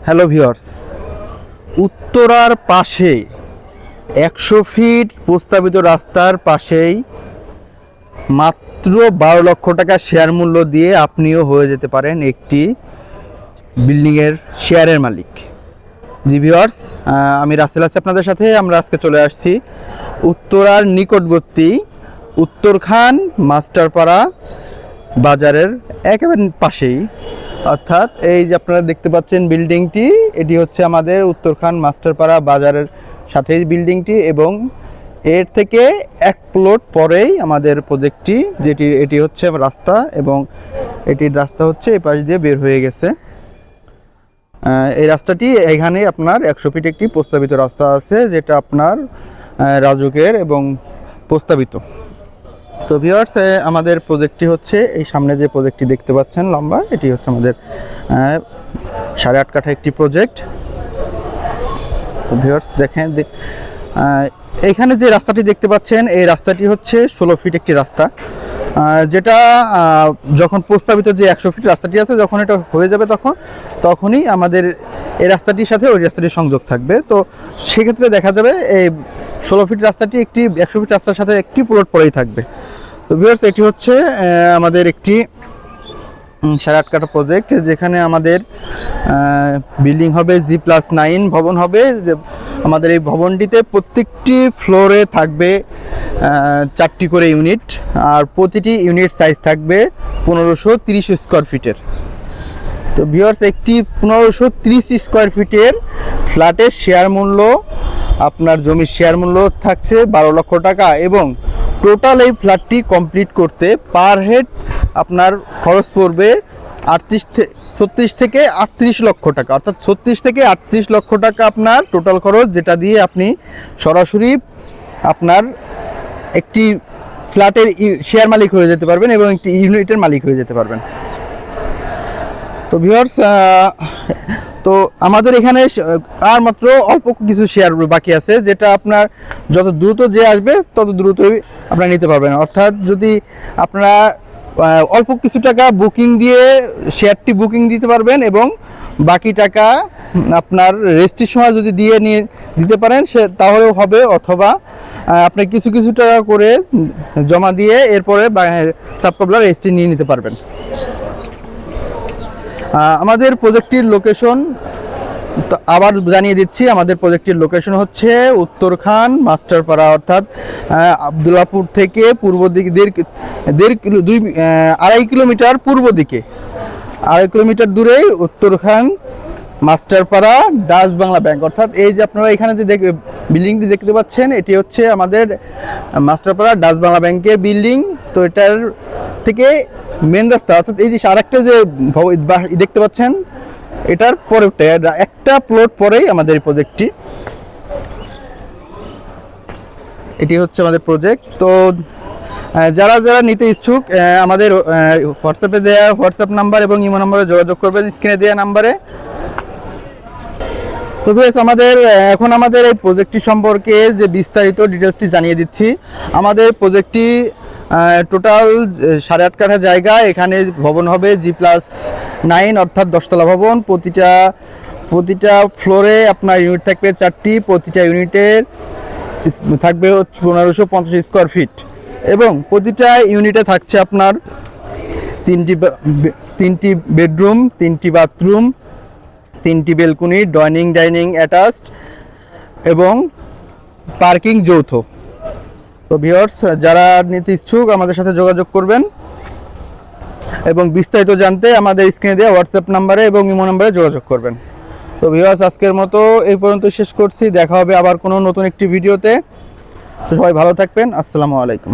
Hello viewers, উত্তরার পাশে 100 fit প্রস্তাবিত রাস্তার পাশেই মাত্র 12 লক্ষ টাকা শেয়ার মূল্য দিয়ে আপনিও হয়ে যেতে পারেন একটি বিল্ডিংয়ের শেয়ারের মালিক। জি ভিউয়ার্স, আমি রাসেল আছি আপনাদের সাথে। আমরা আজকে চলে আসছি উত্তরার নিকটবর্তী উত্তরখান মাস্টারপাড়া বাজারের একেবারে পাশেই, অর্থাৎ এই যে আপনারা দেখতে পাচ্ছেন বিল্ডিংটি, এটি হচ্ছে আমাদের উত্তরখান মাস্টারপাড়া বাজারের সাথেই বিল্ডিংটি, এবং এর থেকে এক প্লট পরেই আমাদের প্রজেক্টটি, এটি হচ্ছে রাস্তা, এবং এটির রাস্তা হচ্ছে এই পাশ দিয়ে বের হয়ে গেছে। এই রাস্তাটি এখানে আপনার 100 ফিট একটি প্রস্তাবিত রাস্তা আছে, যেটা আপনার রাজুকের এবং প্রস্তাবিত। তো ভিউয়ার্স, আমাদের প্রজেক্টটি হচ্ছে এই সামনে যে প্রজেক্টটি দেখতে পাচ্ছেন লম্বা, এটি হচ্ছে আমাদের 8.5 কাঠা একটি প্রজেক্ট। তো ভিউয়ার্স দেখেন, এখানে যে রাস্তাটি দেখতে পাচ্ছেন এই রাস্তাটি হচ্ছে 16 ফিট একটি রাস্তা, যেটা যখন প্রস্তাবিত যে 100 ফিট রাস্তাটি আছে, যখন এটা হয়ে যাবে তখনই আমাদের এই রাস্তাটির সাথে ওই রাস্তাটির সংযোগ থাকবে। তো সেক্ষেত্রে দেখা যাবে এই 16 ফিট রাস্তাটি একটি 100 ফিট রাস্তার সাথে একটি প্লট পরেই থাকবে। তো ভিউয়ার্স, এটি হচ্ছে আমাদের একটি 8.5 কাঠা প্রজেক্ট, যেখানে আমাদের বিল্ডিং হবে G+9 ভবন হবে। যে আমাদের এই ভবনটিতে প্রত্যেকটি ফ্লোরে থাকবে 4টি করে ইউনিট, আর প্রতিটি ইউনিট সাইজ থাকবে 1530 স্কোয়ার ফিটের। তো ভিউয়ার্স, একটি 1530 স্কোয়ার ফিটের ফ্ল্যাটের শেয়ার মূল্য, আপনার জমির শেয়ার মূল্য থাকছে 12 লক্ষ টাকা, এবং টোটাল এই ফ্ল্যাটটি কমপ্লিট করতে পার হেড আপনার খরচ পড়বে 36 থেকে 38 লক্ষ টাকা, অর্থাৎ 36 থেকে 38 লক্ষ টাকা আপনার টোটাল খরচ, যেটা দিয়ে আপনি সরাসরি আপনার একটি ফ্ল্যাটের শেয়ার মালিক হয়ে যেতে পারবেন এবং একটি ইউনিটের মালিক হয়ে যেতে পারবেন। তো ভিউয়ার্স, তো আমাদের এখানে আর মাত্র অল্প কিছু শেয়ার বাকি আছে, যেটা আপনার যত দ্রুত যে আসবে তত দ্রুতই আপনারা নিতে পারবেন। অর্থাৎ যদি আপনারা অল্প কিছু টাকা বুকিং দিয়ে শেয়ারটি বুকিং দিতে পারবেন, এবং বাকি টাকা আপনার রেজিস্ট্রির সময় যদি দিতে পারেন তাহলেও হবে, অথবা আপনি কিছু কিছু টাকা করে জমা দিয়ে এরপরে সাবকবলার রেজিস্ট্রি নিয়ে নিতে পারবেন। আমাদের প্রজেক্টটির লোকেশন আবার জানিয়ে দিচ্ছি। আমাদের প্রজেক্টটির লোকেশন হচ্ছে উত্তরখান মাস্টারপাড়া, অর্থাৎ আবদুল্লাপুর থেকে পূর্ব দিকে 2.5 কিলোমিটার পূর্ব দিকে, 2.5 কিলোমিটার দূরেই উত্তরখান মাস্টারপাড়া ডাচ বাংলা ব্যাংক। অর্থাৎ এই যে আপনারা এখানে যে বিল্ডিংটি দেখতে পাচ্ছেন, এটি হচ্ছে আমাদের মাস্টারপাড়া ডাচ বাংলা ব্যাংকের বিল্ডিং। তো এটার থেকে মেন রাস্তা, অর্থাৎ এই যে আরেকটা যে দেখতে পাচ্ছেন, এটার পরে একটা প্লট পরেই আমাদের এই প্রজেক্টটি, এটি হচ্ছে আমাদের প্রজেক্ট। তো যারা নিতে ইচ্ছুক, আমাদের হোয়াটসঅ্যাপে দেওয়া হোয়াটসঅ্যাপ নাম্বার এবং ইমো নাম্বারে যোগাযোগ করবেন, স্ক্রিনে দেওয়া নাম্বারে। তো বেশ, এখন আমাদের এই প্রজেক্টটি সম্পর্কে যে বিস্তারিত ডিটেলসটি জানিয়ে দিচ্ছি। আমাদের প্রজেক্টটি টোটাল 8.5 কাঠা জায়গা, এখানে ভবন হবে G+9, অর্থাৎ 10 তলা ভবন। প্রতিটা ফ্লোরে আপনার ইউনিট থাকবে 4টি, প্রতিটা ইউনিটের থাকবে 1550 স্কোয়ার ফিট, এবং প্রতিটা ইউনিটে থাকছে আপনার 3টি বেডরুম, 3টি বাথরুম, 3টি বেলকুনি, ডাইনিং অ্যাটাচড, এবং পার্কিং যৌথ। তো ভিউয়ার্স, যারা নিতে ইচ্ছুক আমাদের সাথে যোগাযোগ করবেন, এবং বিস্তারিত জানতে আমাদের স্ক্রিনে দেওয়া হোয়াটসঅ্যাপ নাম্বারে এবং ইমো নাম্বারে যোগাযোগ করবেন। তো ভিউয়ার্স, আজকের মতো এই পর্যন্ত শেষ করছি। দেখা হবে আবার কোনো নতুন একটি ভিডিওতে। তো সবাই ভালো থাকবেন। আসসালামু আলাইকুম।